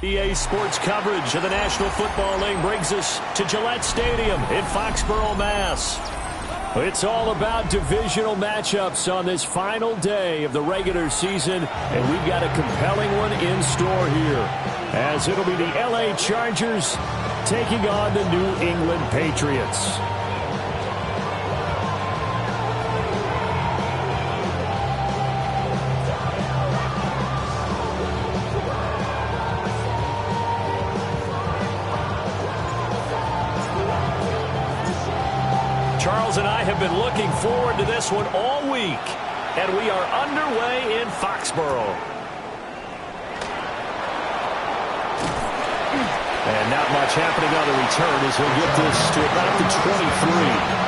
EA Sports coverage of the National Football League brings us to Gillette Stadium in Foxborough, Mass. It's all about divisional matchups on this final day of the regular season, and we've got a compelling one in store here, as it'll be the LA Chargers taking on the New England Patriots. Charles and I have been looking forward to this one all week, and we are underway in Foxborough. And not much happening on the return as he'll get this to about the 23.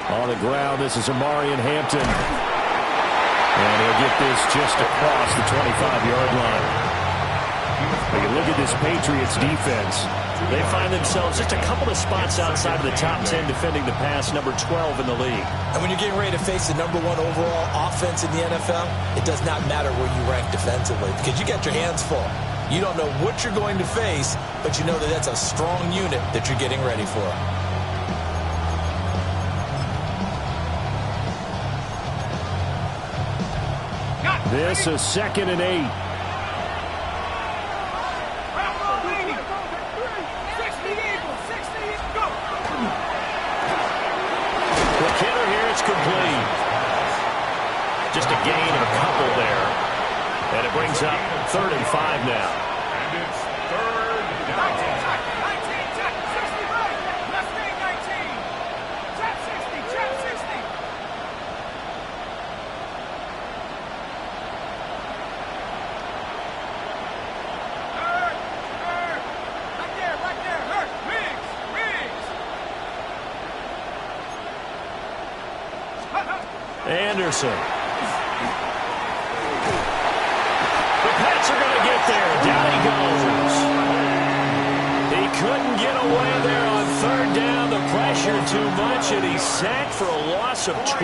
On the ground, this is Amarian Hampton. And he'll get this just across the 25-yard line. But you look at this Patriots defense. They find themselves just a couple of spots outside of the top 10 defending the pass, number 12 in the league. And when you're getting ready to face the number 1 overall offense in the NFL, it does not matter where you rank defensively because you got your hands full. You don't know what you're going to face, but you know that that's a strong unit that you're getting ready for. This is 2nd and 8. The killer here is complete. Just a gain of a couple there. And it brings up 3rd and 5 now. And it's 3rd down. Anderson. The Pats are going to get there. Down he goes. He couldn't get away there on 3rd down. The pressure too much, and he's sacked for a loss of 12.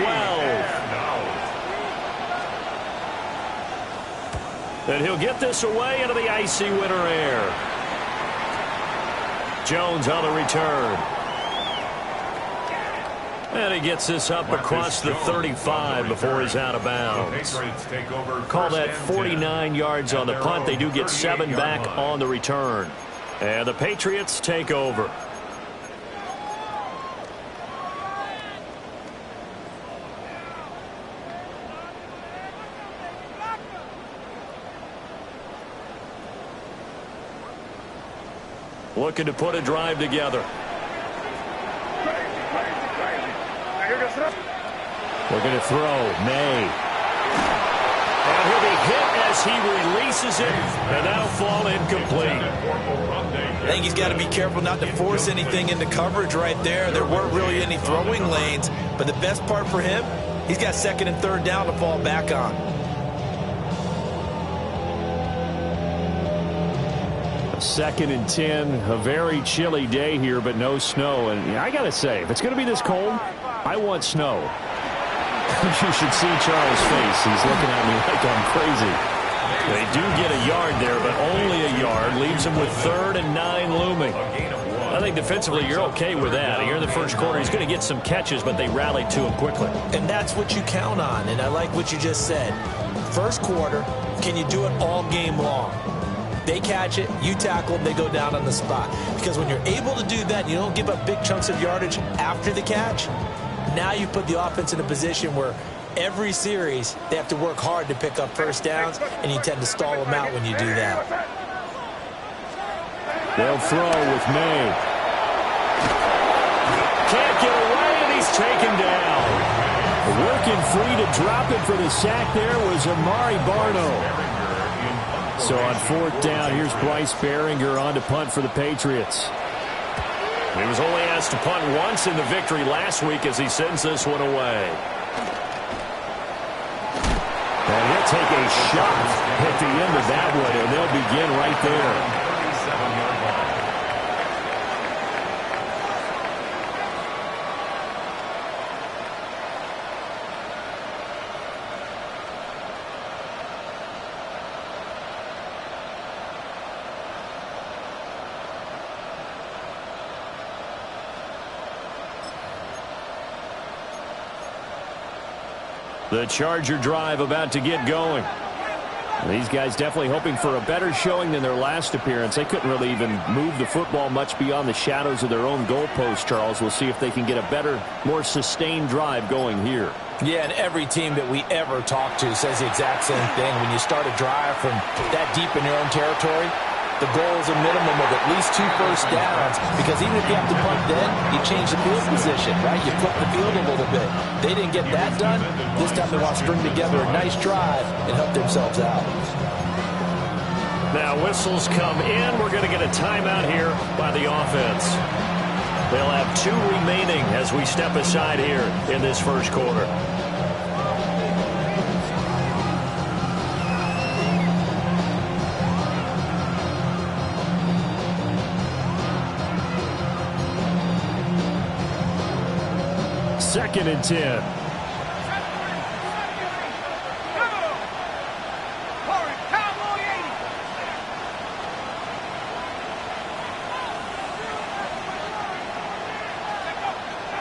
And he'll get this away into the icy winter air. Jones on the return. And he gets this up across the 35 before he's out of bounds. Call that 49 yards on the punt. They do get 7 back on the return. And the Patriots take over. Looking to put a drive together. Looking to throw. May. And he'll be hit as he releases it, and that'll fall incomplete. I think he's got to be careful not to force anything into coverage right there. There weren't really any throwing lanes, but the best part for him, he's got 2nd and 3rd down to fall back on. Second and 10, a very chilly day here, but no snow. And I got to say, if it's going to be this cold, I want snow. You should see Charles' face. He's looking at me like I'm crazy. They do get a yard there, but only a yard. Leaves him with 3rd and 9 looming. I think defensively you're okay with that. Here in the first quarter, he's going to get some catches, but they rallied to him quickly. And that's what you count on, and I like what you just said. First quarter, can you do it all game long? They catch it, you tackle them, they go down on the spot. Because when you're able to do that, you don't give up big chunks of yardage after the catch. Now you put the offense in a position where every series they have to work hard to pick up first downs, and you tend to stall them out when you do that. They'll throw with May. Can't get away, and he's taken down. Working free to drop it for the sack there was Amari Barno. So on 4th down, here's Bryce Behringer on to punt for the Patriots. He was only asked to punt once in the victory last week as he sends this one away. And he'll take a shot at the end of that one, and they'll begin right there. The Charger drive about to get going. These guys definitely hoping for a better showing than their last appearance. They couldn't really even move the football much beyond the shadows of their own goalpost, Charles. We'll see if they can get a better, more sustained drive going here. Yeah, and every team that we ever talk to says the exact same thing. When you start a drive from that deep in your own territory, the goal is a minimum of at least 2 first downs, because even if you have to punt then, you change the field position, right? You flip the field a little bit. They didn't get that done. This time they want to string together a nice drive and help themselves out. Now whistles come in. We're going to get a timeout here by the offense. They'll have 2 remaining as we step aside here in this first quarter. Second and 10.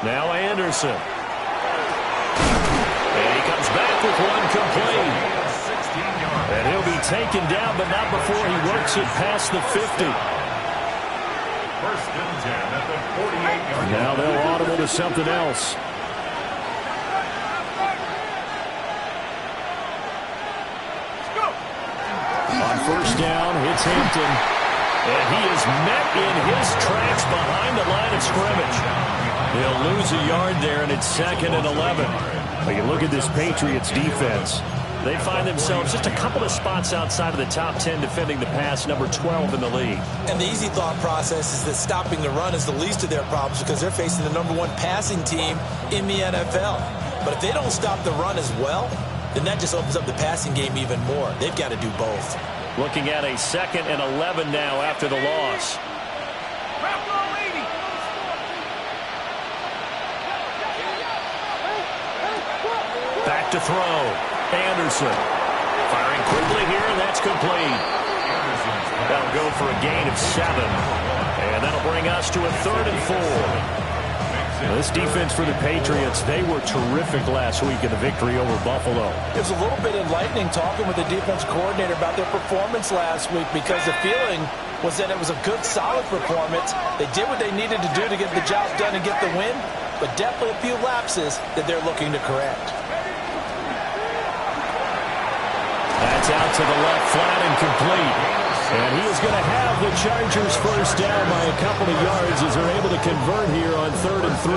Now Anderson. And he comes back with one complete. And he'll be taken down, but not before he works it past the 50. First and 10 at the 48-yard line. Now they'll audible to something else. On first down, it's Hampton. And he is met in his tracks behind the line of scrimmage. They'll lose a yard there, and it's 2nd and 11. But you look at this Patriots defense. They find themselves just a couple of spots outside of the top 10 defending the pass, number 12 in the league. And the easy thought process is that stopping the run is the least of their problems, because they're facing the number 1 passing team in the NFL. But if they don't stop the run as well, then that just opens up the passing game even more. They've got to do both. Looking at a 2nd and 11 now after the loss. Back to throw. Anderson. Firing quickly here, and that's complete. That'll go for a gain of 7. And that'll bring us to a 3rd and 4. Now, this defense for the Patriots, they were terrific last week in the victory over Buffalo. It was a little bit enlightening talking with the defense coordinator about their performance last week, because the feeling was that it was a good, solid performance. They did what they needed to do to get the job done and get the win, but definitely a few lapses that they're looking to correct. That's out to the left, flat and complete. And he is going to have the Chargers first down by a couple of yards as they're able to convert here on 3rd and 3.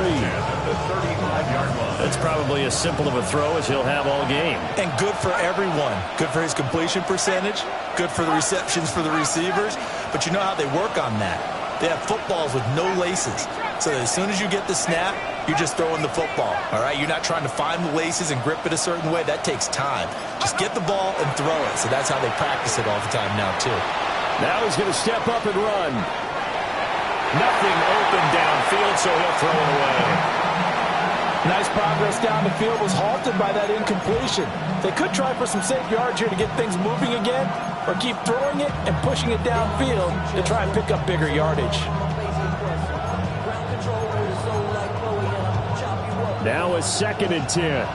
That's probably as simple of a throw as he'll have all game. And good for everyone. Good for his completion percentage. Good for the receptions for the receivers. But you know how they work on that. They have footballs with no laces. So that as soon as you get the snap, you're just throwing the football. All right? You're not trying to find the laces and grip it a certain way. That takes time. Just get the ball and throw it. So that's how they practice it all the time now, too. Now he's going to step up and run. Nothing open downfield, so he'll throw it away. Nice progress down the field, was halted by that incompletion. They could try for some safe yards here to get things moving again, or keep throwing it and pushing it downfield to try and pick up bigger yardage. Now a 2nd and 10.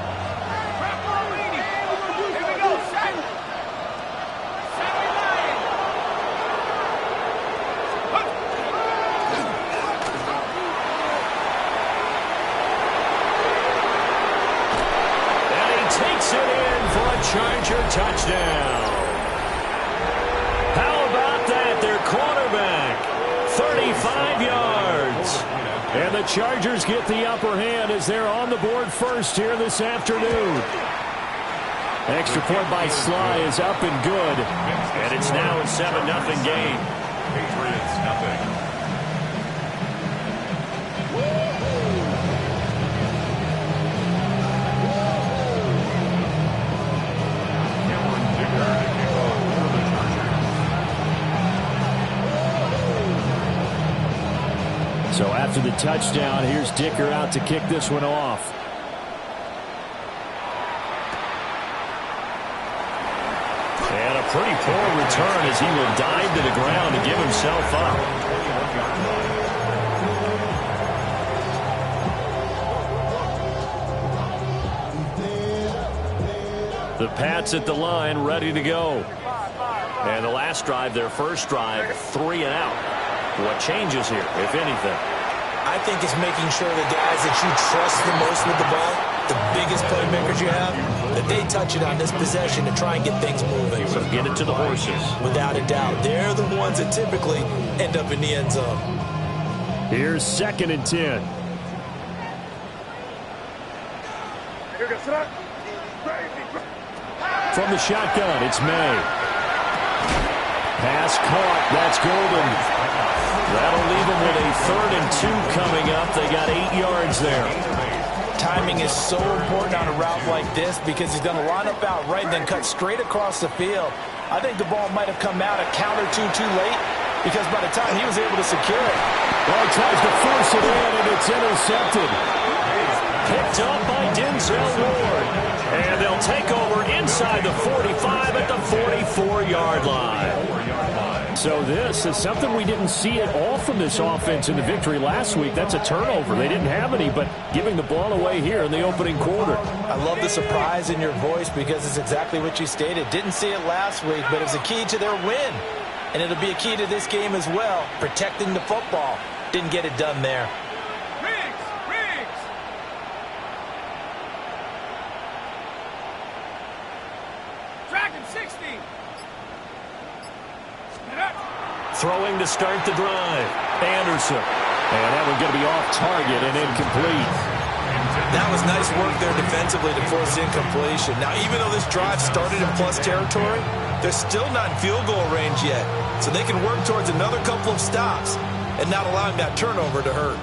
Charger touchdown. How about that? Their quarterback, 35 yards. And the Chargers get the upper hand as they're on the board first here this afternoon. Extra point by Sly is up and good. And it's now a 7-0 game. Patriots, nothing. So after the touchdown, here's Dicker out to kick this one off. And a pretty poor return as he will dive to the ground to give himself up. The Pats at the line, ready to go. And the last drive, their first drive, 3 and out. What changes here, if anything? I think it's making sure the guys that you trust the most with the ball, the biggest playmakers you have, that they touch it on this possession to try and get things moving. So get it to the horses. Without a doubt. They're the ones that typically end up in the end zone. Here's 2nd and 10. From the shotgun, it's May. Pass caught. That's Golden. That'll leave them with a 3rd and 2 coming up. They got 8 yards there. Timing is so important on a route like this because he's going to line up out right and then cut straight across the field. I think the ball might have come out a count or two too late because by the time he was able to secure it. Well, he tries to force it in, and it's intercepted. Picked up by Denzel Ward. And they'll take over inside the 45 at the 44-yard line. So this is something we didn't see at all from this offense in the victory last week. That's a turnover. They didn't have any, but giving the ball away here in the opening quarter. I love the surprise in your voice because it's exactly what you stated. Didn't see it last week, but it's a key to their win. And it'll be a key to this game as well, protecting the football. Didn't get it done there. Throwing to start the drive. Anderson. And that one going to be off target and incomplete. That was nice work there defensively to force incompletion. Now, even though this drive started in plus territory, they're still not in field goal range yet. So they can work towards another couple of stops and not allowing that turnover to hurt.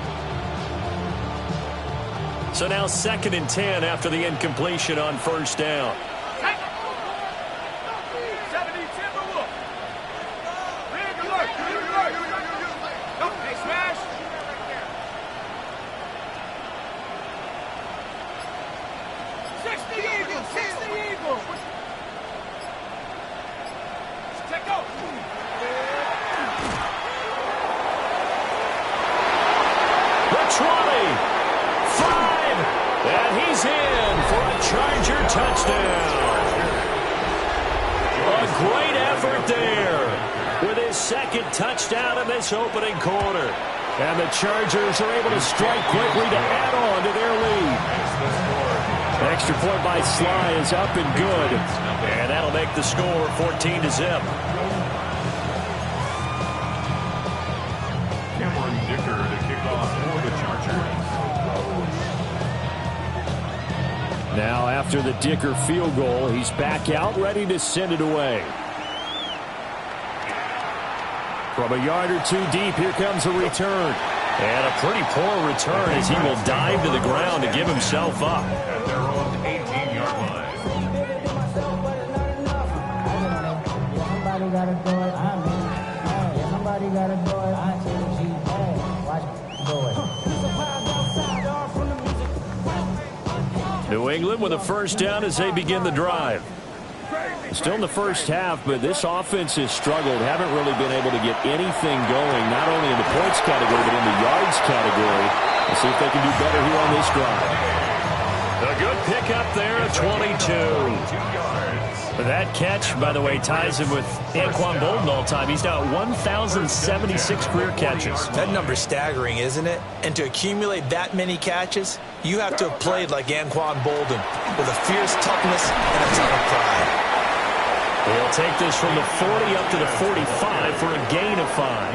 So now 2nd and 10 after the incompletion on 1st down. Touchdown in this opening quarter. And the Chargers are able to strike quickly to add on to their lead. Extra point by Sly is up and good. And that'll make the score 14-0. Cameron Dicker to kick off for the Chargers. Now after the Dicker field goal, he's back out ready to send it away. From a yard or two deep, here comes a return. And a pretty poor return as he will dive to the ground to give himself up. At their own 18-yard line. Somebody got to do it. Somebody got to do it. Watch it. Do it. New England with a first down as they begin the drive. Still in the first half, but this offense has struggled. Haven't really been able to get anything going, not only in the points category, but in the yards category. Let's see if they can do better here on this drive. A good pickup there at 22. That catch, by the way, ties him with Anquan Bolden all time. He's now at 1,076 career catches. That number's staggering, isn't it? And to accumulate that many catches, you have to have played like Anquan Bolden with a fierce toughness and a ton of pride. He'll take this from the 40 up to the 45 for a gain of 5.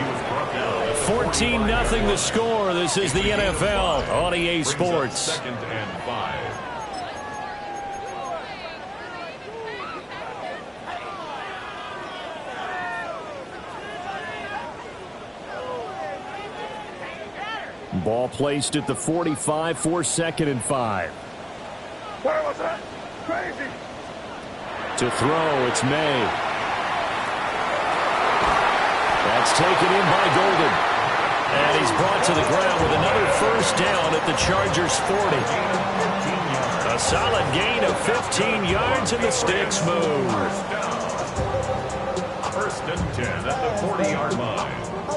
14-0 the score. This is the NFL on EA Sports. Second and 5. Ball placed at the 45 for 2nd and 5. Where was that? Crazy. To throw, it's May. That's taken in by Golden. And he's brought to the ground with another first down at the Chargers' 40. A solid gain of 15 yards, and the sticks move. First and 10 at the 40-yard line.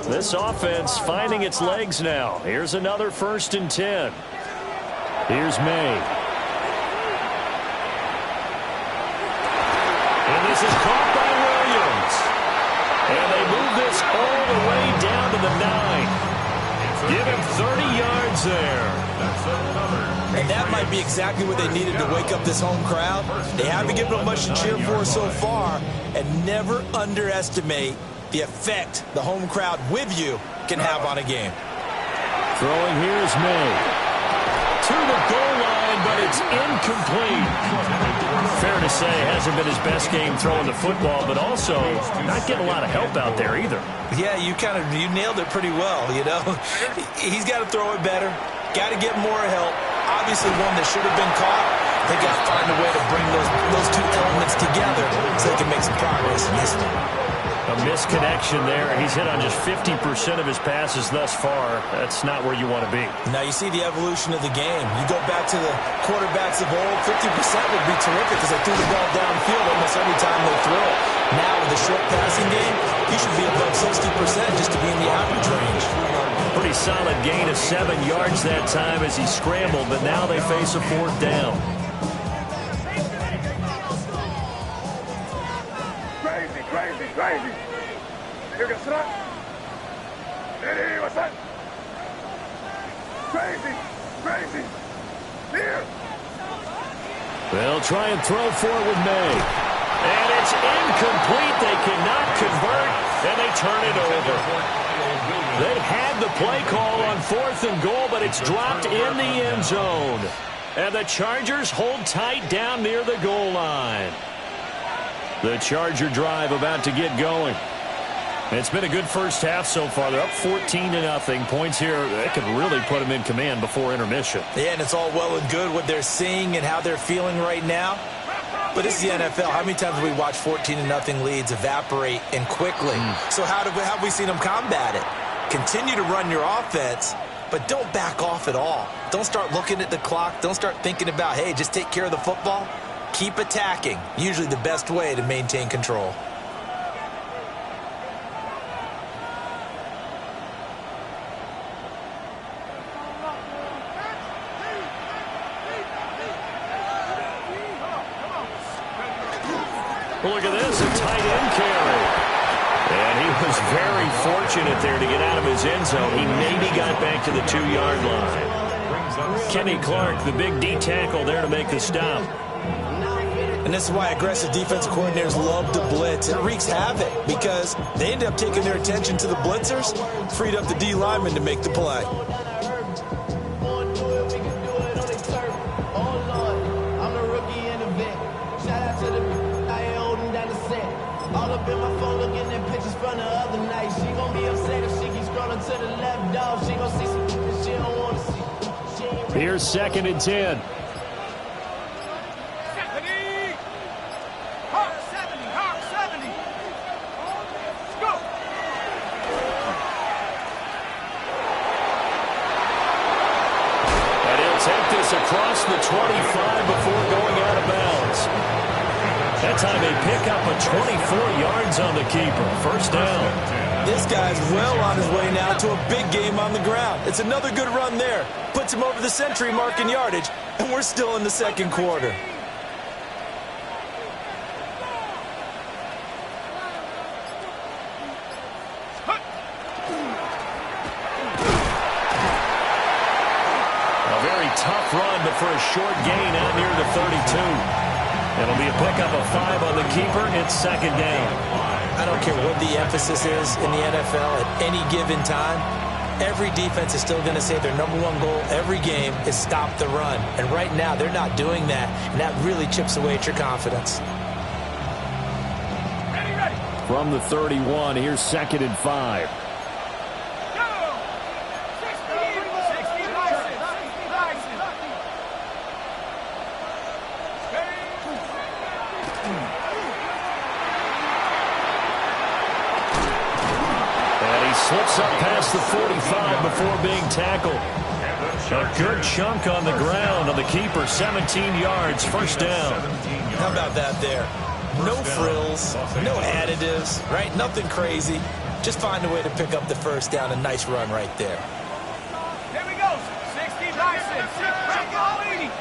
This offense finding its legs now. Here's another 1st and 10. Here's May. And this is caught by Williams. And they move this all the way down to the 9. Give him 30 yards there. And that might be exactly what they needed to wake up this home crowd. They haven't given them much to cheer for so far. And never underestimate the effect the home crowd with you can have on a game. Throwing here is May. To the goal line, but it's incomplete. Fair to say, hasn't been his best game throwing the football, but also not getting a lot of help out there either. Yeah, you nailed it pretty well, you know. He's got to throw it better. Got to get more help. Obviously one that should have been caught. They got to find a way to bring those two elements together so they can make some progress in this one. A misconnection there. He's hit on just 50% of his passes thus far. That's not where you want to be. Now you see the evolution of the game. You go back to the quarterbacks of old, 50% would be terrific because they threw the ball downfield almost every time they throw it. Now with the short passing game, you should be above 60% just to be in the average range. Pretty solid gain of 7 yards that time as he scrambled, but now they face a 4th down. Crazy. You can stop. Hey, what's that? Crazy. Here. They'll try and throw for it with May. And it's incomplete. They cannot convert, and they turn it over. They had the play call on 4th and goal, but it's dropped in the end zone. And the Chargers hold tight down near the goal line. The Charger drive about to get going. It's been a good first half so far. They're up 14-0. Points here, that could really put them in command before intermission. Yeah, and it's all well and good what they're seeing and how they're feeling right now. But this is the NFL. How many times have we watched 14-0 leads evaporate and quickly? So how have we seen them combat it? Continue to run your offense, but don't back off at all. Don't start looking at the clock. Don't start thinking about, hey, just take care of the football. Keep attacking. Usually the best way to maintain control. Look at this, a tight end carry. And he was very fortunate there to get out of his end zone. He maybe got back to the 2-yard line. Kenny Clark, the big D tackle there to make the stop. And this is why aggressive defensive coordinators love to blitz. It wreaks havoc because they end up taking their attention to the blitzers, freed up the D lineman to make the play. All up in my phone looking at pictures from the other night. She gon' be upset if she keeps scrolling to the left, dog. She gon' see some that she don't wanna see. Here's 2nd and 10. And he'll take this across the 25 before going out of bounds. That time they pick up a 24 yards on the keeper. First down. This guy's well on his way now to a big game on the ground. It's another good run there. Puts him over the century mark in yardage, and we're still in the second quarter. A very tough run, but for a short gain out near the 32. It'll be a pickup of 5 on the keeper. It's 2nd down. I don't care what the emphasis is in the NFL at any given time. Every defense is still going to say their #1 goal every game is stop the run. And right now, they're not doing that, and that really chips away at your confidence. From the 31, here's 2nd and 5. Slips up past the 45 before being tackled. A good chunk on the ground on the keeper. 17 yards, first down. How about that there? No frills, no additives, right? Nothing crazy. Just find a way to pick up the first down. A nice run right there. Here we go. 60 license. 80.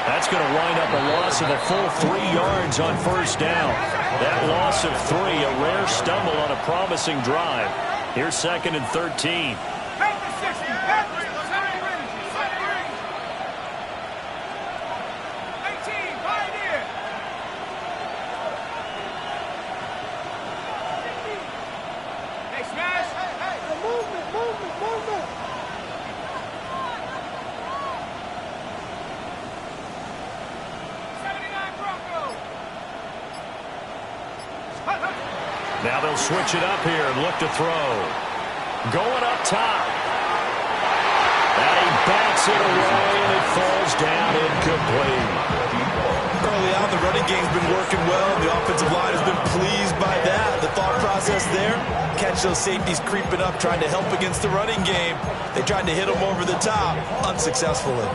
That's going to wind up a loss of a full 3 yards on first down. That loss of 3, a rare stumble on a promising drive. Here's 2nd and 13. Now they'll switch it up here and look to throw. Going up top. And he bats it away, and it falls down incomplete. Early on, the running game's been working well. The offensive line has been pleased by that. The thought process there, catch those safeties creeping up, trying to help against the running game. They tried to hit them over the top, unsuccessfully.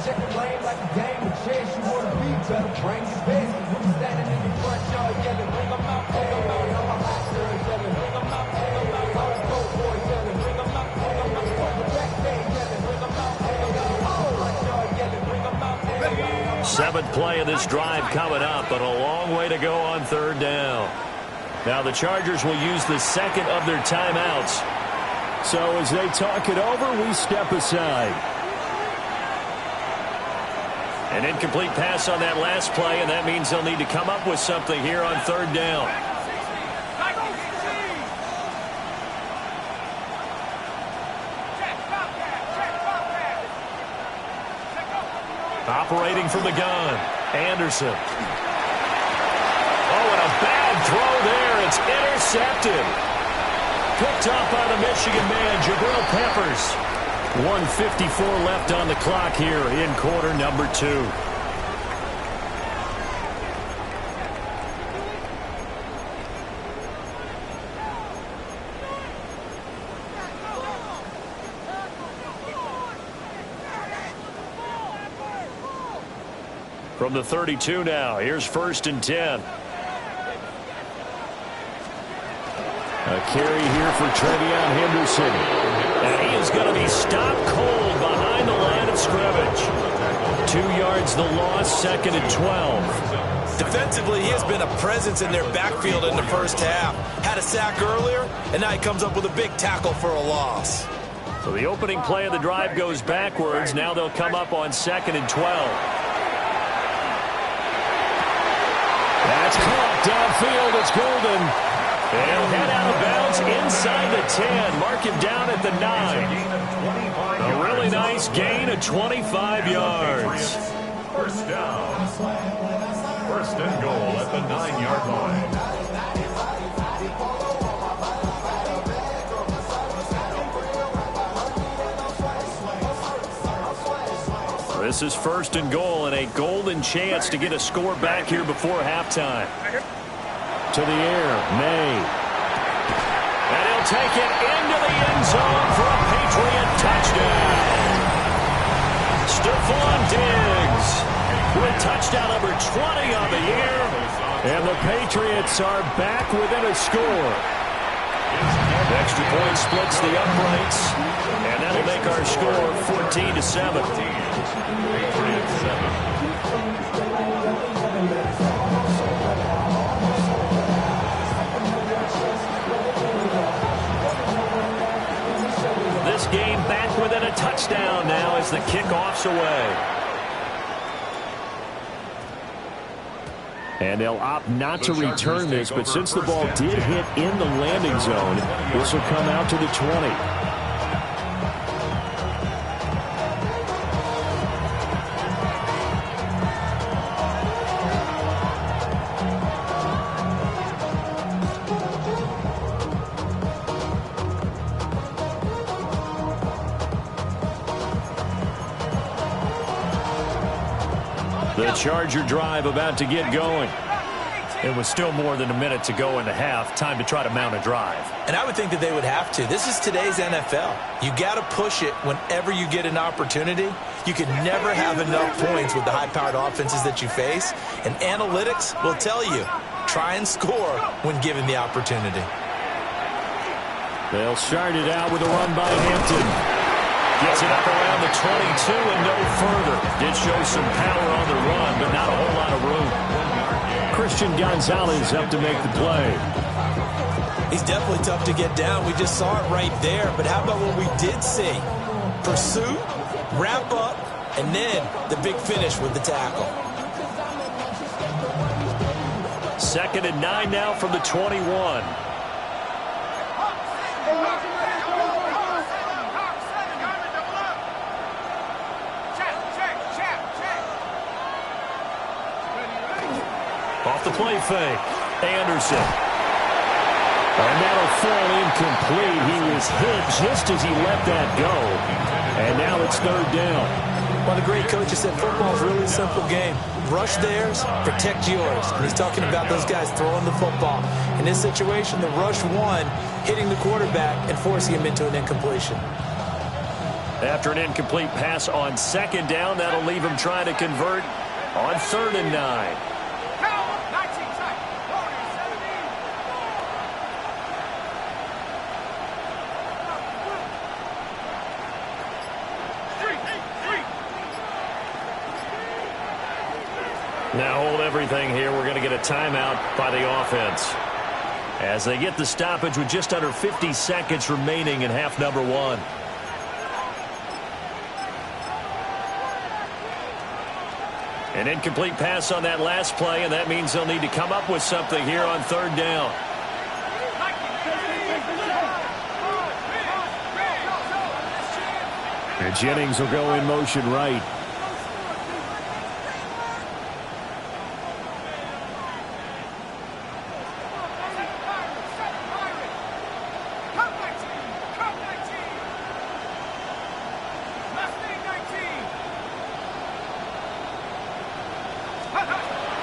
Check the lane like a game of chess. You want to be better, bring your best. When you standing in your front yard yelling, bring them out, bring them out. I'm a hot girl yelling, bring them out, bring them out. All the dope boys yelling, bring them out, bring them out. From the back day yelling, bring them out, bring them out. All the front yard yelling, bring them out, bring them out. 7th play of this drive coming up, but a long way to go on 3rd down. Now the Chargers will use the 2nd of their timeouts. So as they talk it over, we step aside. An incomplete pass on that last play, and that means they'll need to come up with something here on 3rd down. Operating from the gun, Anderson. Oh, and a bad throw there. It's intercepted. Picked up by the Michigan man, Jabril Peppers. 1:54 left on the clock here in quarter number 2. From the 32 now, here's 1st and 10. A carry here for Trevion Henderson. And he is going to be stopped cold behind the line of scrimmage. 2 yards the loss, 2nd and 12. Defensively, he has been a presence in their backfield in the first half. Had a sack earlier, and now he comes up with a big tackle for a loss. So the opening play of the drive goes backwards. Now they'll come up on 2nd and 12. That's caught downfield. It's Golden. They'll head out of bounds inside the 10. Mark him down at the 9. A really nice gain of 25 yards. First down. 1st and goal at the 9-yard line. This is 1st and goal and a golden chance to get a score back here before halftime. To the air, May. And he'll take it into the end zone for a Patriot touchdown. Stephon Diggs with touchdown number 20 on the year. And the Patriots are back within a score. Extra point splits the uprights, and that'll make our score 14-7. Patriots 7. game back within a touchdown now as the kickoff's away. And they'll opt not to return this, but since the ball did hit in the landing zone, this will come out to the 20. The Charger drive about to get going. It was still more than a minute to go in the half. Time to try to mount a drive. And I would think that they would have to. This is today's NFL. You got to push it whenever you get an opportunity. You can never have enough points with the high-powered offenses that you face. And analytics will tell you, try and score when given the opportunity. They'll start it out with a run by Hampton. Gets it up around the 22 and no further. Did show some power on the run, but not a whole lot of room. Christian Gonzalez up to make the play. He's definitely tough to get down. We just saw it right there. But how about what we did see? Pursuit, wrap up, and then the big finish with the tackle. 2nd and 9 now from the 21. Off the play fake. Anderson. And that'll fall incomplete. He was hit just as he let that go. And now it's 3rd down. One of the great coaches said football is a really simple game. Rush theirs, protect yours. And he's talking about those guys throwing the football. In this situation, the rush one, hitting the quarterback and forcing him into an incompletion. After an incomplete pass on 2nd down, that'll leave him trying to convert on 3rd and 9. Now hold everything here. We're going to get a timeout by the offense as they get the stoppage with just under 50 seconds remaining in half number 1. An incomplete pass on that last play, and that means they'll need to come up with something here on 3rd down. And Jennings will go in motion right.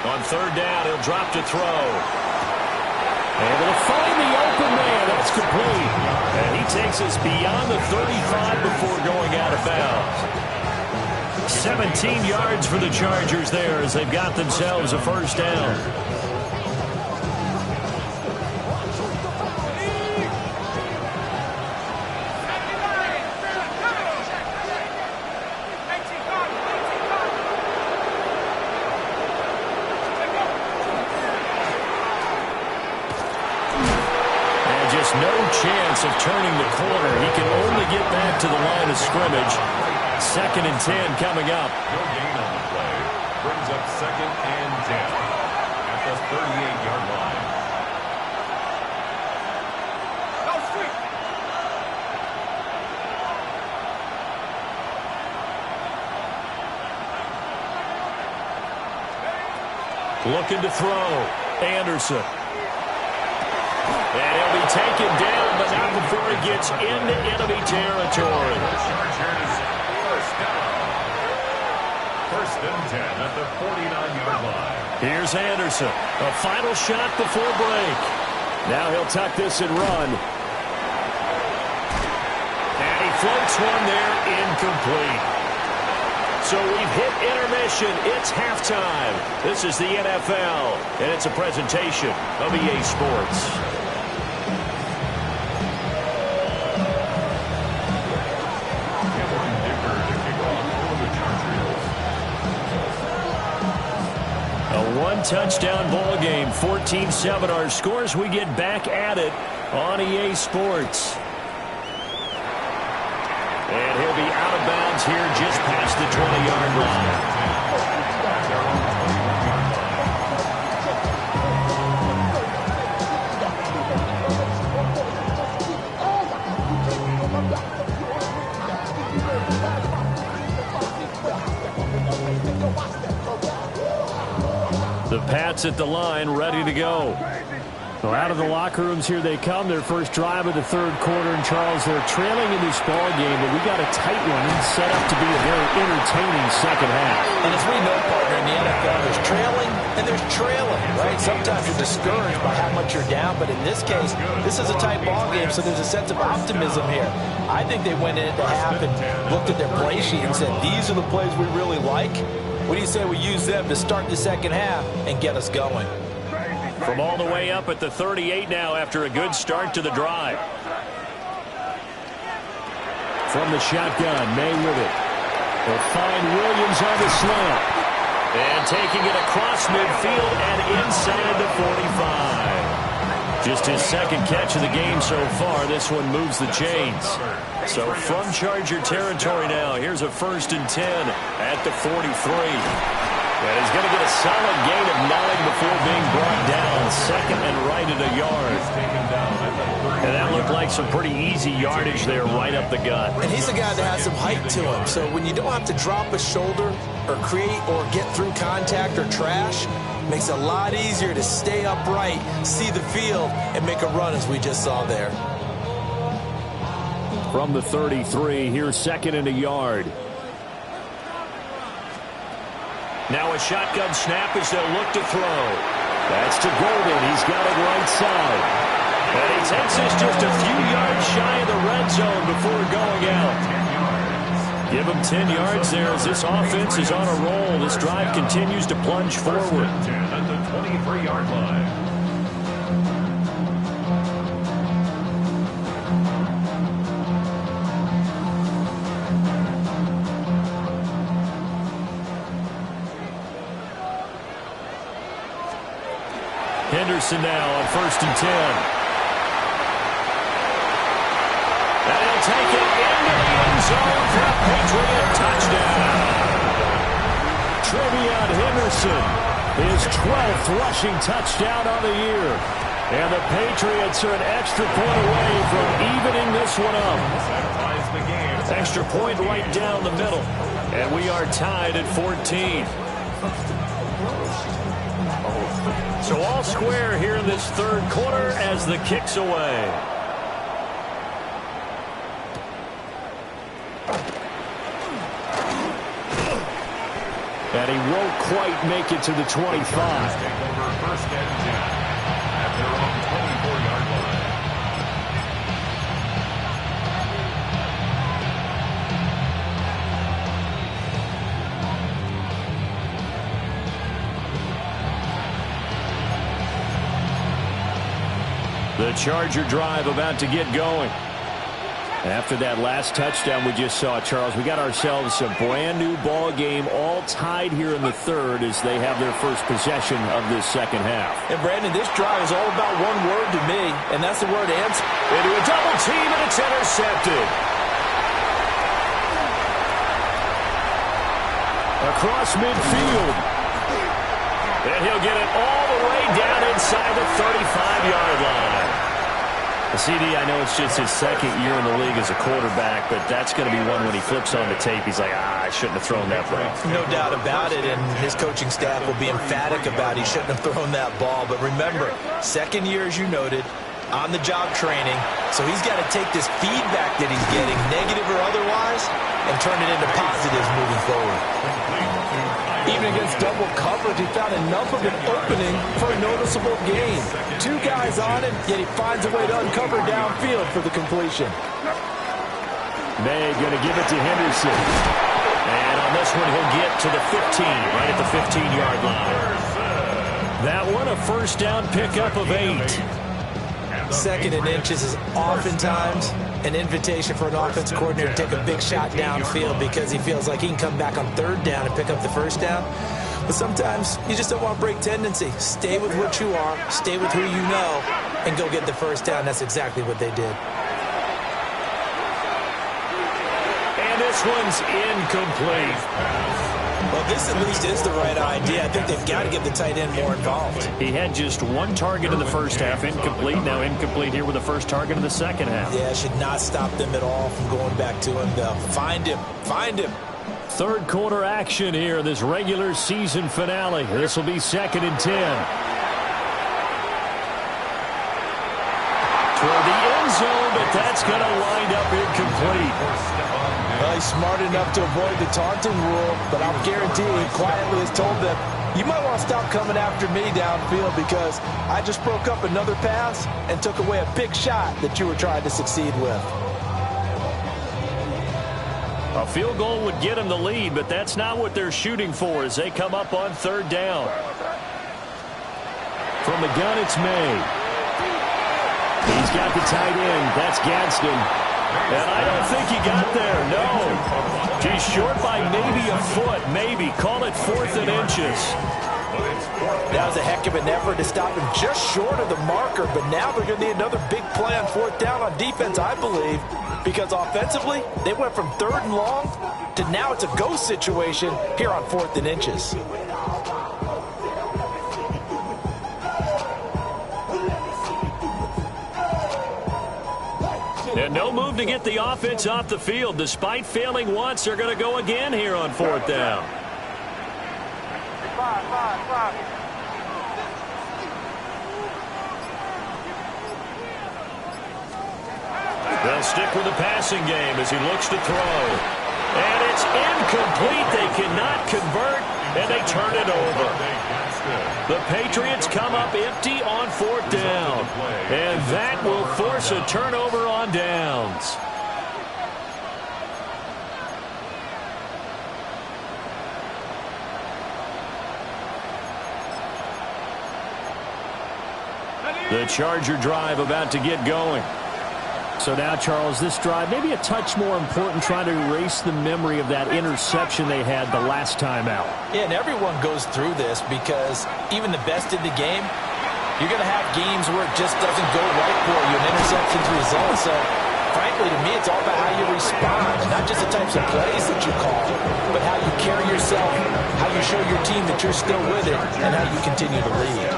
On 3rd down, he'll drop to throw. Able to find the open man. That's complete. And he takes us beyond the 35 before going out of bounds. 17 yards for the Chargers there as they've got themselves a 1st down. No chance of turning the corner. He can only get back to the line of scrimmage. 2nd and 10 coming up. No gain on the play. Brings up 2nd and 10 at the 38-yard line. Looking to throw. Anderson. And he'll be taken down, but not before he gets into enemy territory. Chargers, 1st down. 1st and 10 at the 49-yard line. Here's Anderson. A final shot before break. Now he'll tuck this and run. And he floats one there, incomplete. So we've hit intermission. It's halftime. This is the NFL, and it's a presentation of EA Sports. One-touchdown ball game, 14-7 our scores. We get back at it on EA Sports. yards here just past the 20-yard line. The Pats at the line, ready to go. Well, out of the locker rooms here they come. Their first drive of the third quarter. And, Charles, they're trailing in this ball game, but we got a tight one set up to be a very entertaining second half. And as we know, partner, in the NFL, there's trailing and there's trailing, right? Sometimes you're discouraged by how much you're down, but in this case, this is a tight ball game, so there's a sense of optimism here. I think they went into half and looked at their play sheet and said, these are the plays we really like. What do you say we use them to start the second half and get us going? From all the way up at the 38 now after a good start to the drive. From the shotgun, May with it. They'll find Williams on the slant. And taking it across midfield and inside the 45. Just his second catch of the game so far. This one moves the chains. So from Charger territory now, here's a 1st and 10 at the 43. And he's going to get a solid gain of 9 before being brought down. Second and right at a yard. And that looked like some pretty easy yardage there right up the gut. And he's a guy that has some height to him. So when you don't have to drop a shoulder or create or get through contact or trash, makes it a lot easier to stay upright, see the field, and make a run as we just saw there. From the 33, here's second and a yard. Now a shotgun snap as they'll look to throw. That's to Golden. He's got it right side. And he takes us just a few yards shy of the red zone before going out. Give him 10 yards there as this offense is on a roll. This drive continues to plunge forward. At the 23-yard line. Henderson now on 1st and 10. And he'll take it into the end zone for a Patriot touchdown. Trevion Henderson, his 12th rushing touchdown on the year. And the Patriots are an extra point away from evening this one up. Extra point right down the middle. And we are tied at 14. So all square here in this third quarter as the kick's away. And he won't quite make it to the 25. First and 10 at their own 24-yard line. The Charger drive about to get going. After that last touchdown we just saw, Charles, we got ourselves a brand new ball game, all tied here in the third as they have their first possession of this second half. And Brandon, this drive is all about one word to me, and that's the word answer. Into a double team, and it's intercepted. Across midfield. And he'll get it all the way down inside the 35-yard line. CD, I know it's just his second year in the league as a quarterback, but that's going to be one when he flips on the tape. He's like, I shouldn't have thrown that ball. No doubt about it, and his coaching staff will be emphatic about he shouldn't have thrown that ball. But remember, second year, as you noted, on-the-job training. So he's got to take this feedback that he's getting, negative or otherwise, and turn it into positives moving forward. Even against double coverage, he found enough of an opening for a noticeable gain. Two guys on him, yet he finds a way to uncover downfield for the completion. May going to give it to Henderson. And on this one, he'll get to the 15, right at the 15-yard line. That one, a first down pickup of 8. Second and inches is oftentimes an invitation for an offense coordinator to take a big shot downfield because he feels like he can come back on third down and pick up the first down. But sometimes you just don't want to break tendency. Stay with what you are, stay with who you know, and go get the first down. That's exactly what they did. And this one's incomplete. Well, this at least is the right idea. I think they've got to get the tight end more involved. He had just one target in the first half, incomplete. Now incomplete here with the first target in the second half. Yeah, should not stop them at all from going back to him, though. Find him. Find him. Third quarter action here in this regular season finale. This will be 2nd and 10. Toward the end zone, but that's going to wind up incomplete. Well, he's smart enough to avoid the taunting rule, but I'll guarantee he quietly has told them, you might want to stop coming after me downfield because I just broke up another pass and took away a big shot that you were trying to succeed with. A field goal would get him the lead, but that's not what they're shooting for as they come up on 3rd down. From the gun, it's May. He's got the tight end. That's Gadsden. And I don't think he got there, no. He's short by maybe a foot, maybe. Call it 4th and inches. That was a heck of an effort to stop him just short of the marker, but now they're going to need another big play on 4th down on defense, I believe, because offensively, they went from 3rd and long to now it's a go situation here on 4th and inches. And no move to get the offense off the field. Despite failing once, they're going to go again here on 4th down. They'll stick with the passing game as he looks to throw. And it's incomplete. They cannot convert, and they turn it over. The Patriots come up empty on 4th down. And that will force a turnover on downs. The Charger drive about to get going. So now, Charles, this drive maybe a touch more important, trying to erase the memory of that interception they had the last time out. Yeah, and everyone goes through this because even the best in the game, you're going to have games where it just doesn't go right for you, and interceptions result. So, frankly, to me, it's all about how you respond, and not just the types of plays that you call, but how you carry yourself, how you show your team that you're still with it, and how you continue to lead.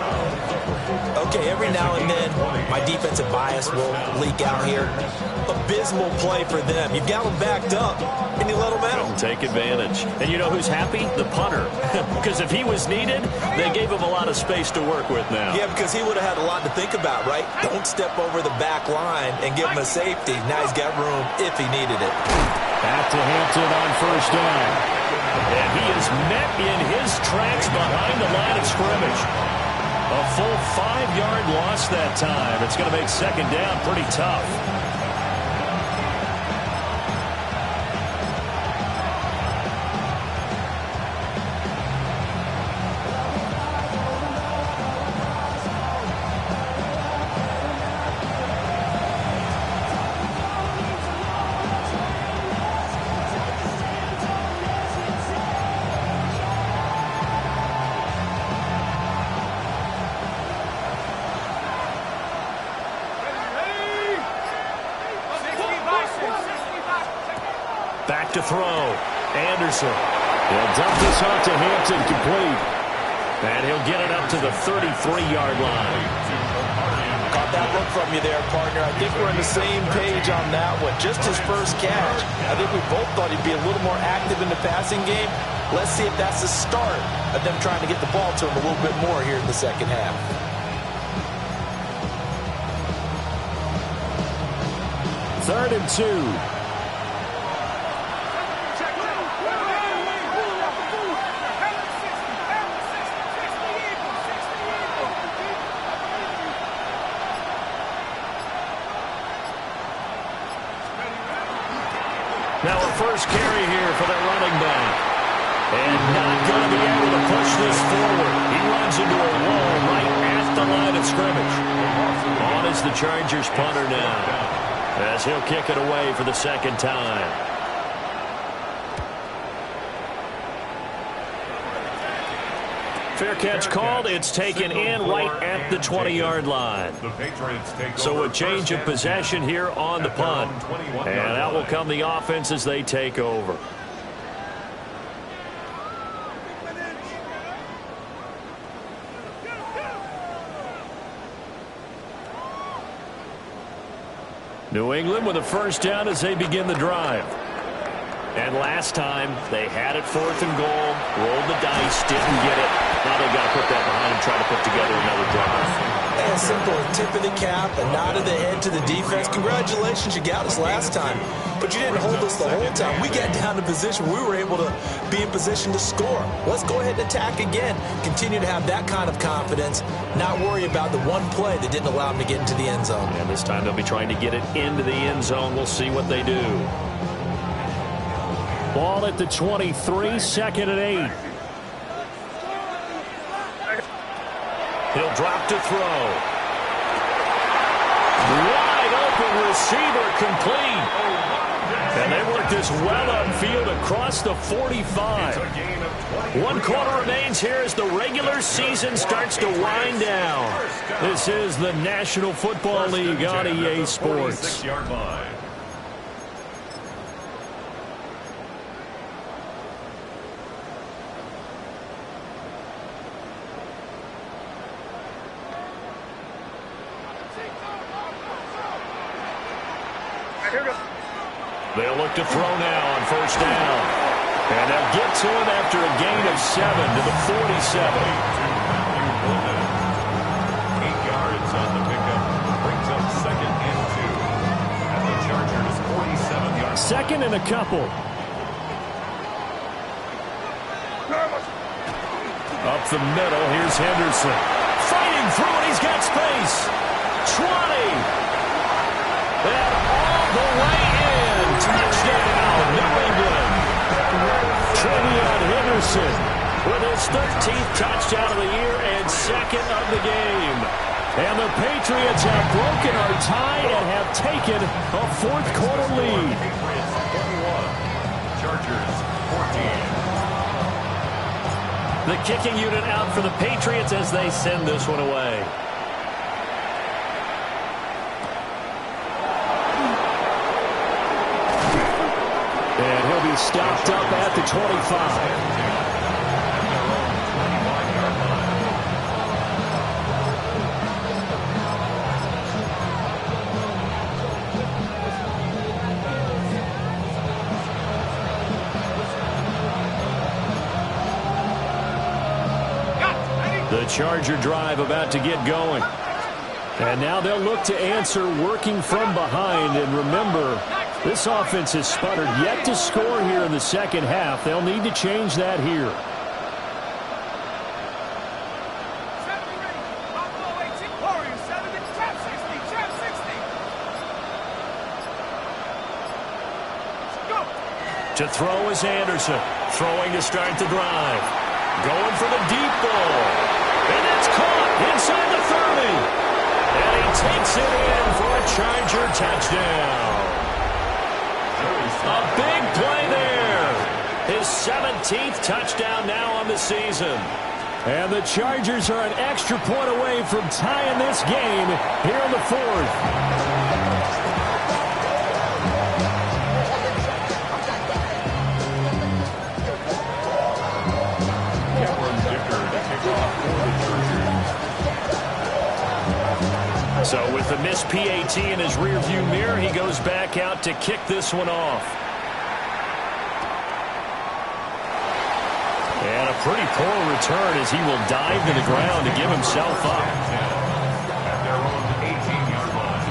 Okay, every now and then, my defensive bias will leak out here. Abysmal play for them. You've got them backed up, and you let them out. Take advantage. And you know who's happy? The punter. Because if he was needed, they gave him a lot of space to work with now. Yeah, because he would have had a lot to think about, right? Don't step over the back line and give him a safety. Now he's got room if he needed it. Back to Hampton on 1st down. And he is met in his tracks behind the line of scrimmage. A full 5-yard loss that time. It's going to make 2nd down pretty tough. Back to throw. Anderson. He'll dump this off to Hampton, complete. And he'll get it up to the 33-yard line. Caught that look from you there, partner. I think we're on the same page on that one. Just his first catch. I think we both thought he'd be a little more active in the passing game. Let's see if that's the start of them trying to get the ball to him a little bit more here in the second half. Third and 2. Now a first carry here for the running back. And not going to be able to push this forward. He runs into a wall right at the line of scrimmage. On is the Chargers punter now, as he'll kick it away for the 2nd time. Fair catch called. It's taken in right at the 20-yard line. So a change of possession here on the punt. And out will come the offense as they take over. New England with a first down as they begin the drive. And last time, they had it 4th and goal, rolled the dice, didn't get it. Now they've got to put that behind and try to put together another drive. And simple, a tip of the cap, a nod of the head to the defense. Congratulations, you got us last time. But you didn't hold us the whole time. We got down to position. We were able to be in position to score. Let's go ahead and attack again. Continue to have that kind of confidence. Not worry about the one play that didn't allow them to get into the end zone. And this time they'll be trying to get it into the end zone. We'll see what they do. Ball at the 23, 2nd and 8. He'll drop to throw. Wide open receiver complete. And they work this well upfield across the 45. 1 quarter remains here as the regular season starts to wind down. This is the National Football League on EA Sports. They'll look to throw now on first down. And they'll get to him after a gain of 7 to the 47. 8 yards on the pickup. Brings up 2nd and 2. And the Chargers 47 yards. 2nd and a couple. Up the middle, here's Henderson. Fighting through it, he's got space. 20. And all the way in. Touchdown, New England. Trevion Henderson with his 13th touchdown of the year and 2nd of the game. And the Patriots have broken our tie and have taken a 4th quarter lead. Patriots 21. Chargers 14. The kicking unit out for the Patriots as they send this one away. And he'll be stopped up at the 25. The Charger drive about to get going. And now they'll look to answer working from behind. And remember, this offense has sputtered yet to score here in the second half. They'll need to change that here. To throw is Anderson. Throwing to start the drive. Going for the deep ball. And it's caught inside the 30. And he takes it in for a Charger touchdown. A big play there. His 17th touchdown now on the season. And the Chargers are an extra point away from tying this game here in the 4th. So with the missed PAT in his rearview mirror, he goes back out to kick this one off. And a pretty poor return as he will dive to the ground to give himself up. At their own 18-yard line.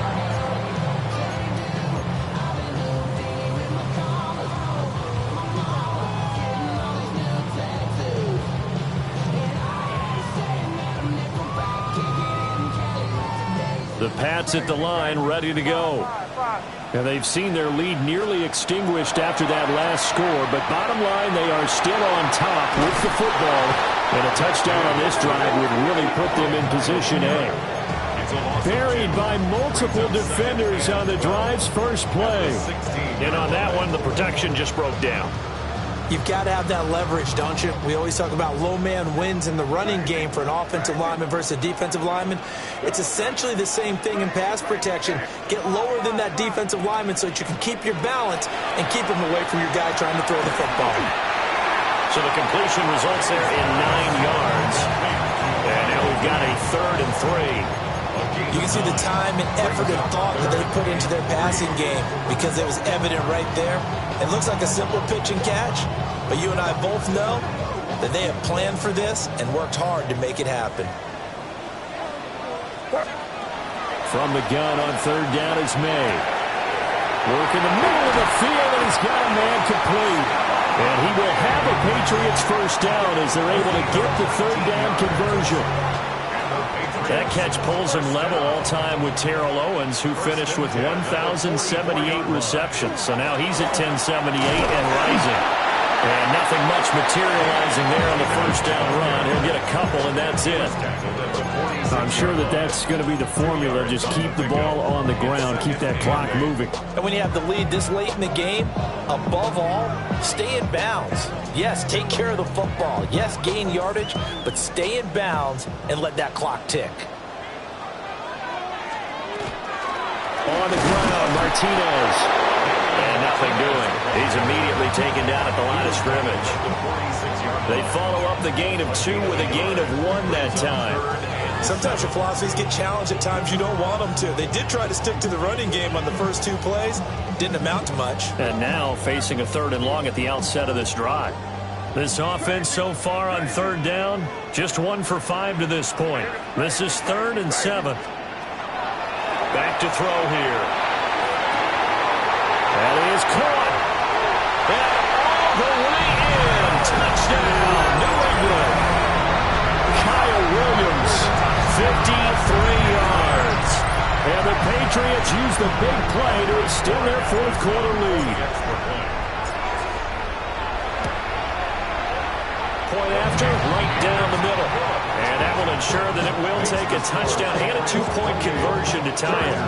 The Pats at the line, ready to go. And they've seen their lead nearly extinguished after that last score, but bottom line, they are still on top with the football, and a touchdown on this drive would really put them in position A. Buried by multiple defenders on the drive's first play. And on that one, the protection just broke down. You've got to have that leverage, don't you? We always talk about low man wins in the running game for an offensive lineman versus a defensive lineman. It's essentially the same thing in pass protection. Get lower than that defensive lineman so that you can keep your balance and keep him away from your guy trying to throw the football. So the completion results there in 9 yards. And now we've got a 3rd and 3. You can see the time and effort and thought that they put into their passing game because it was evident right there. It looks like a simple pitch and catch, but you and I both know that they have planned for this and worked hard to make it happen. From the gun on 3rd down is May. Work in the middle of the field, and he's got a man complete. And he will have a Patriots first down as they're able to get the 3rd down conversion. That catch pulls him level all-time with Terrell Owens, who finished with 1,078 receptions. So now he's at 1,078 and rising. And nothing much materializing there on the first down run. He'll get a couple, and that's it. I'm sure that that's going to be the formula. Just keep the ball on the ground. Keep that clock moving. And when you have the lead this late in the game, above all, stay in bounds. Yes, take care of the football. Yes, gain yardage, but stay in bounds and let that clock tick. On the ground, Martinez. And nothing doing. He's immediately taken down at the line of scrimmage. They follow up the gain of 2 with a gain of 1 that time. Sometimes your philosophies get challenged at times you don't want them to. They did try to stick to the running game on the first 2 plays. Didn't amount to much. And now facing a 3rd and long at the outset of this drive. This offense so far on 3rd down, just 1 for 5 to this point. This is 3rd and 7. Back to throw here. And he is caught. And all the way in. Touchdown, New England. Kyle Williams, 53 yards. And the Patriots use the big play to extend their 4th quarter lead. Point after, right down the middle. And that will ensure that it will take a touchdown and a 2-point conversion to tie it.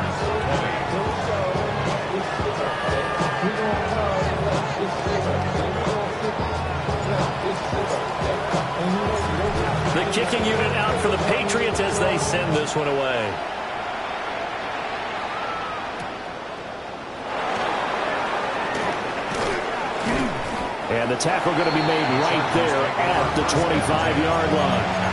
The kicking unit out for the Patriots as they send this one away. And the tackle going to be made right there at the 25-yard line.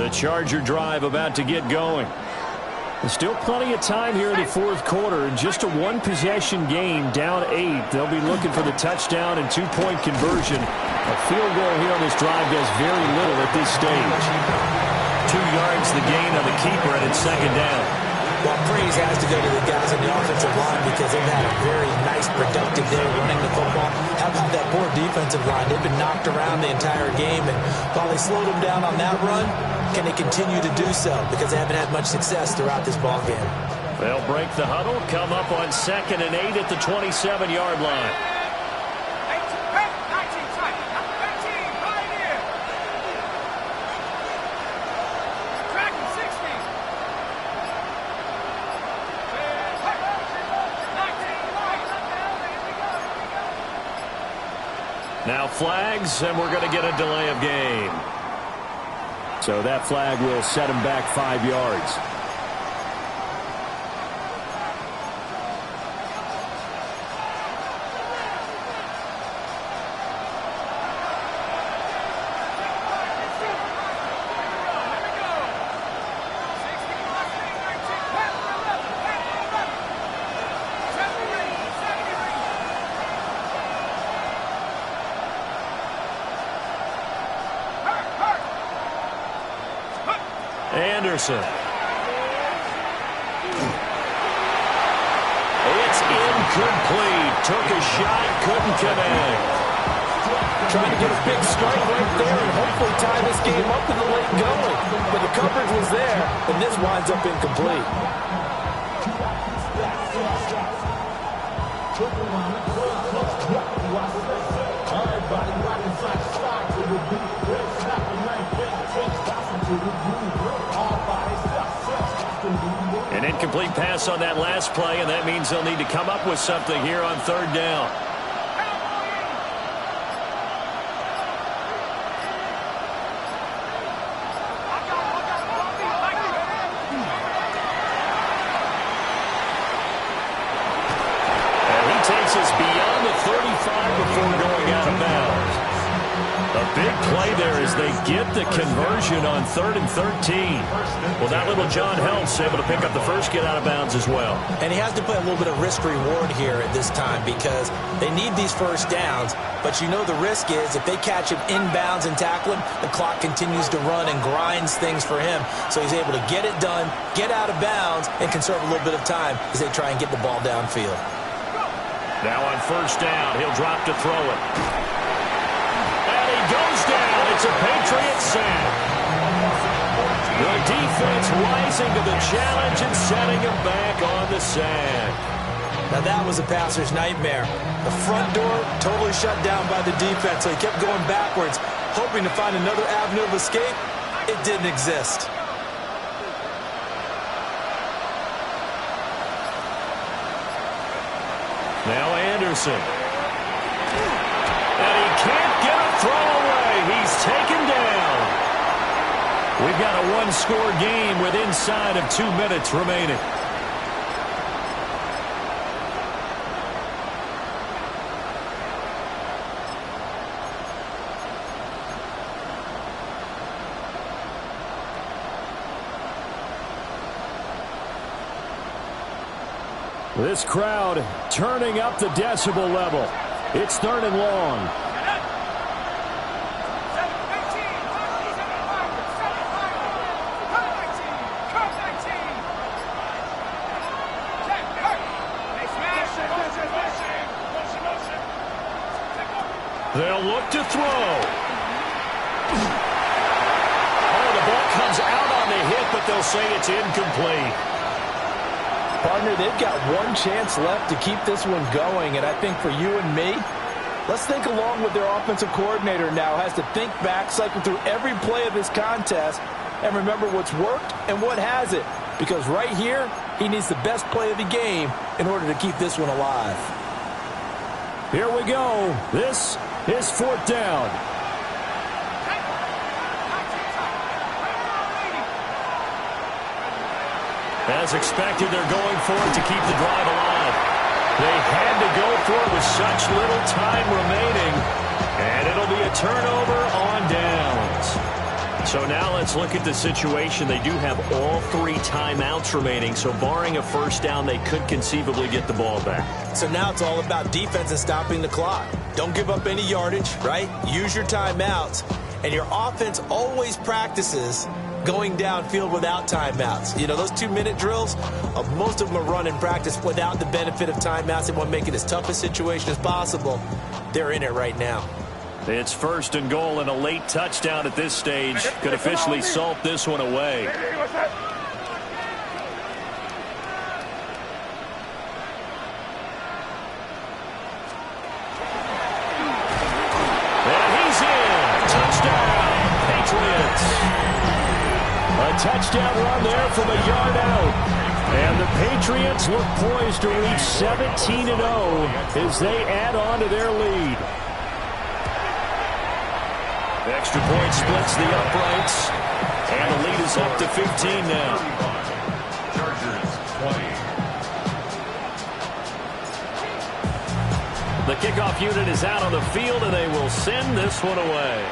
The Charger drive about to get going. There's still plenty of time here in the fourth quarter. In just a one-possession game, down 8. They'll be looking for the touchdown and two-point conversion. A field goal here on this drive does very little at this stage. 2 yards the gain on the keeper, and it's second down. Well, praise has to go to the guys on the offensive line because they've had a very nice, productive day running the football. How about that poor defensive line? They've been knocked around the entire game, and while they slowed them down on that run, can they continue to do so? Because they haven't had much success throughout this ball game. They'll break the huddle, come up on 2nd and 8 at the 27-yard line. Now flags, and we're going to get a delay of game. So that flag will set him back 5 yards. Anderson. It's incomplete. Took a shot, couldn't connect. Trying to get a big strike right there and hopefully tie this game up in the late going. But the coverage was there, and this winds up incomplete. An incomplete pass on that last play, and that means they'll need to come up with something here on 3rd down. And he takes us beyond the 35 before going out of bounds. A big play there as they get the conversion on 3rd and 13. Well, that little John Helms able to pick up the first get out of bounds as well. And he has to play a little bit of risk-reward here at this time because they need these first downs. But you know the risk is if they catch him inbounds and tackle him, the clock continues to run and grinds things for him. So he's able to get it done, get out of bounds, and conserve a little bit of time as they try and get the ball downfield. Now on 1st down, he'll drop to throw it. Goes down. It's a Patriots sack. The defense rising to the challenge and setting him back on the sack. Now that was a passer's nightmare. The front door totally shut down by the defense, so he kept going backwards, hoping to find another avenue of escape. It didn't exist. Now Anderson. And he can't get a throw away. He's taken down. We've got a one-score game with inside of 2 minutes remaining. This crowd turning up the decibel level. It's 3rd and long. They'll look to throw. Oh, the ball comes out on the hit, but they'll say it's incomplete. Partner, they've got one chance left to keep this one going, and I think for you and me, let's think along with their offensive coordinator now. Has to think back, cycle through every play of this contest, and remember what's worked and what hasn't. Because right here, he needs the best play of the game in order to keep this one alive. Here we go. This is 4th down. As expected, they're going for it to keep the drive alive. They had to go for it with such little time remaining. And it'll be a turnover on downs. So now let's look at the situation. They do have all 3 timeouts remaining, so barring a first down, they could conceivably get the ball back. So now it's all about defense and stopping the clock. Don't give up any yardage, right? Use your timeouts. And your offense always practices going downfield without timeouts. You know, those 2-minute drills, most of them are run in practice without the benefit of timeouts. They want to make it as tough a situation as possible. They're in it right now. It's first and goal, and a late touchdown at this stage could officially salt this one away. And he's in. Touchdown, Patriots. A touchdown run there from a yard out. And the Patriots look poised to reach 17-0 as they add on to their lead. The extra point splits the uprights, and the lead is up to 15 now. Chargers 20. The kickoff unit is out on the field, and they will send this one away.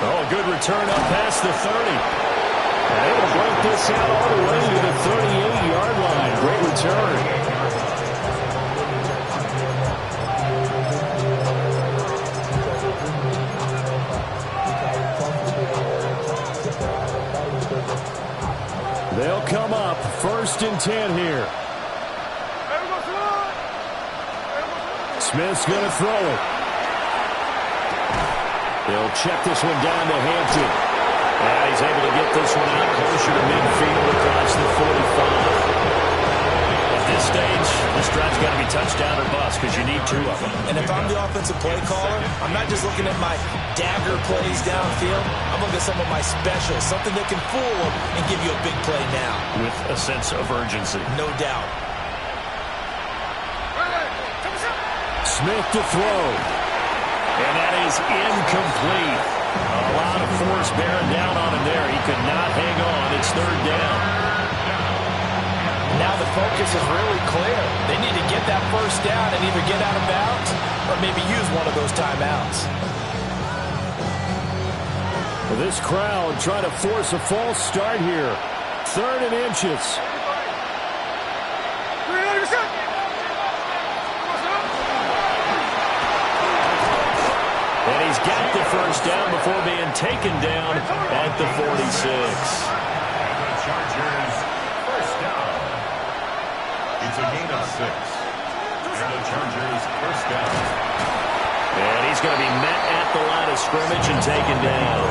Oh, good return up past the 30. And it'll break this out all the way to the 38-yard line. Great return. They'll come up first and 10 here. Smith's going to throw it. They'll check this one down to Hampton. And he's able to get this one out closer to midfield across the 45. At this stage, this drive's got to be touchdown or bust because you need 2 of them. And if I'm the offensive play caller, I'm not just looking at my dagger plays downfield. I'm looking at some of my specials, something that can fool them and give you a big play now. With a sense of urgency. No doubt. Smith to throw. And that is incomplete. A lot of force bearing down on him there. He could not hang on. It's 3rd down. Now the focus is really clear. They need to get that first down and either get out of bounds or maybe use one of those timeouts. Well, this crowd trying to force a false start here. 3rd and inches. And he's got the first down before being taken down at the 46. And the Chargers first down. It's a gain of 6. And the Chargers first down. And he's going to be met at the line of scrimmage and taken down.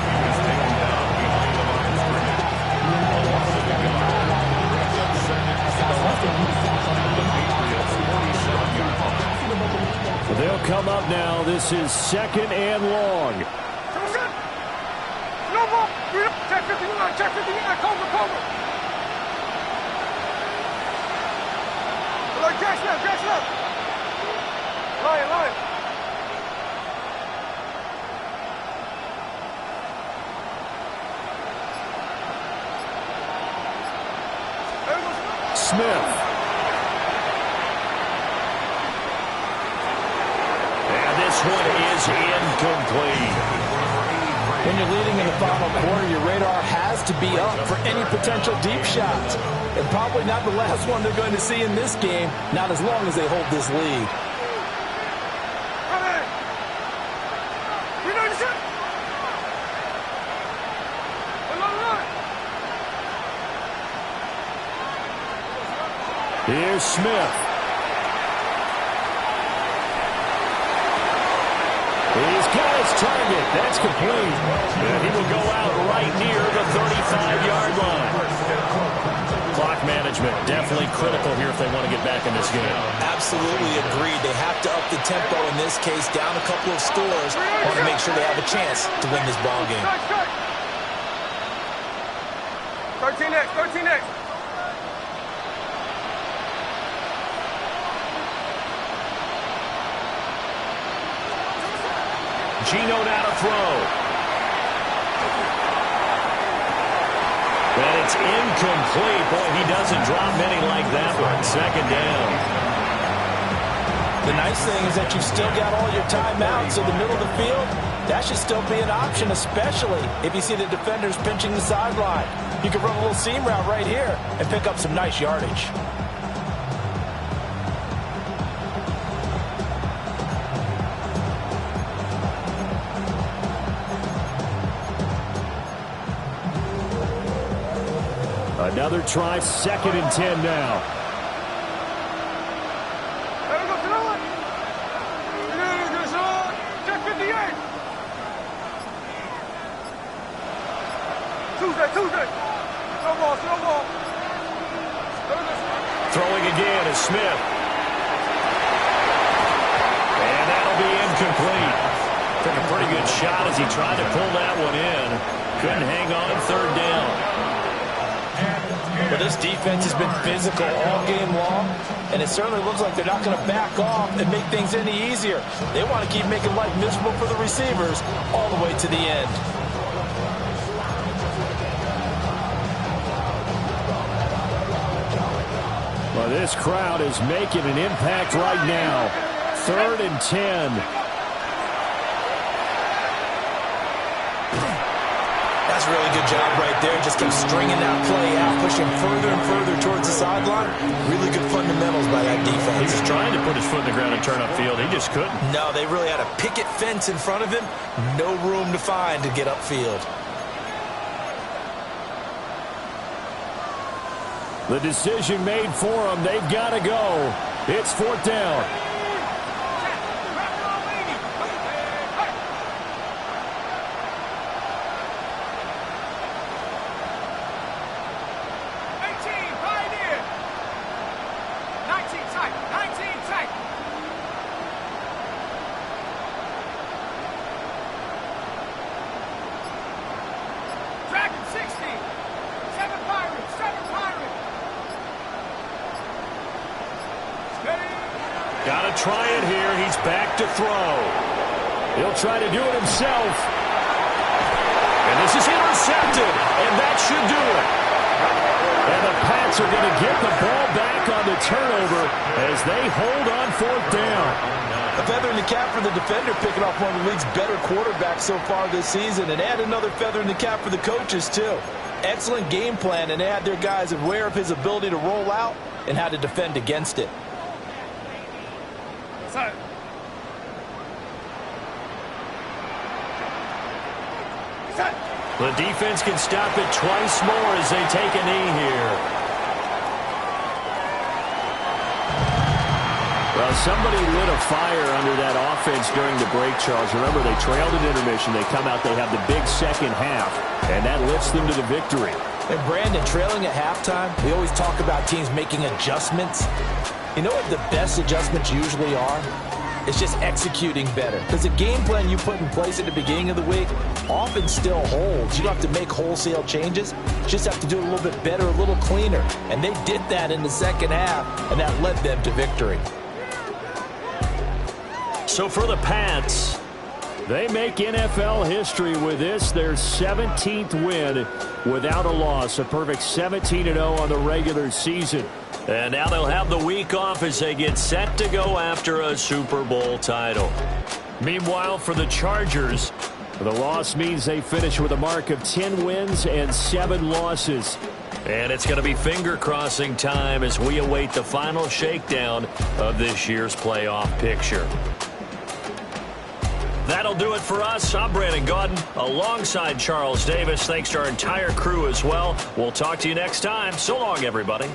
He was taken down behind the line of scrimmage. A loss of the yard. Brings up 2nd and 7. The Patriots 47-yard line. They'll come up now. This is 2nd and long. Check 59, check 59, cover. Catch left. Lion. Smith. This one is incomplete. When you're leading in the final quarter, your radar has to be up for any potential deep shots. And probably not the last one they're going to see in this game, not as long as they hold this lead. Here's Smith. He's got his target. That's complete. And he will go out right near the 35-yard line. Clock management definitely critical here if they want to get back in this game. Absolutely agreed. They have to up the tempo in this case, down a couple of scores. Want to make sure they have a chance to win this ball game. 13X. Gino now to throw. And it's incomplete. Boy, he doesn't drop many like that one. 2nd down. The nice thing is that you've still got all your timeouts, so the middle of the field, that should still be an option, especially if you see the defenders pinching the sideline. You can run a little seam route right here and pick up some nice yardage. Another try, 2nd and 10 now. Check 58. Tuesday. No ball. Throwing again is Smith. And that'll be incomplete. Took a pretty good shot as he tried to pull that one in. Couldn't hang on 3rd down. Well, this defense has been physical all game long, and it certainly looks like they're not going to back off and make things any easier. They want to keep making life miserable for the receivers all the way to the end. Well, this crowd is making an impact right now. 3rd and 10. That's a really good job right there. Just keep stringing that play out, pushing further and further towards the sideline. Really good fundamentals by that defense. He was trying to put his foot in the ground and turn upfield. He just couldn't. No, they really had a picket fence in front of him. No room to find to get upfield. The decision made for them. They've got to go. It's 4th down. Got to try it here. He's back to throw. He'll try to do it himself. And this is intercepted, and that should do it. And the Pats are going to get the ball back on the turnover as they hold on 4th down. A feather in the cap for the defender, picking off one of the league's better quarterbacks so far this season, and add another feather in the cap for the coaches, too. Excellent game plan, and they had their guys aware of his ability to roll out and how to defend against it. The defense can stop it twice more as they take a knee here. Well, somebody lit a fire under that offense during the break, Charles. Remember, they trailed at intermission. They come out, they have the big second half, and that lifts them to the victory. And Brandon, trailing at halftime, we always talk about teams making adjustments. You know what the best adjustments usually are? It's just executing better. Because the game plan you put in place at the beginning of the week often still holds. You don't have to make wholesale changes. You just have to do it a little bit better, a little cleaner. And they did that in the second half, and that led them to victory. So for the Pats, they make NFL history with this, their 17th win without a loss. A perfect 17-0 on the regular season. and now they'll have the week off as they get set to go after a Super Bowl title. Meanwhile, for the Chargers, the loss means they finish with a mark of 10 wins and 7 losses. And it's going to be finger-crossing time as we await the final shakedown of this year's playoff picture. That'll do it for us. I'm Brandon Gaudin alongside Charles Davis. Thanks to our entire crew as well. We'll talk to you next time. So long, everybody.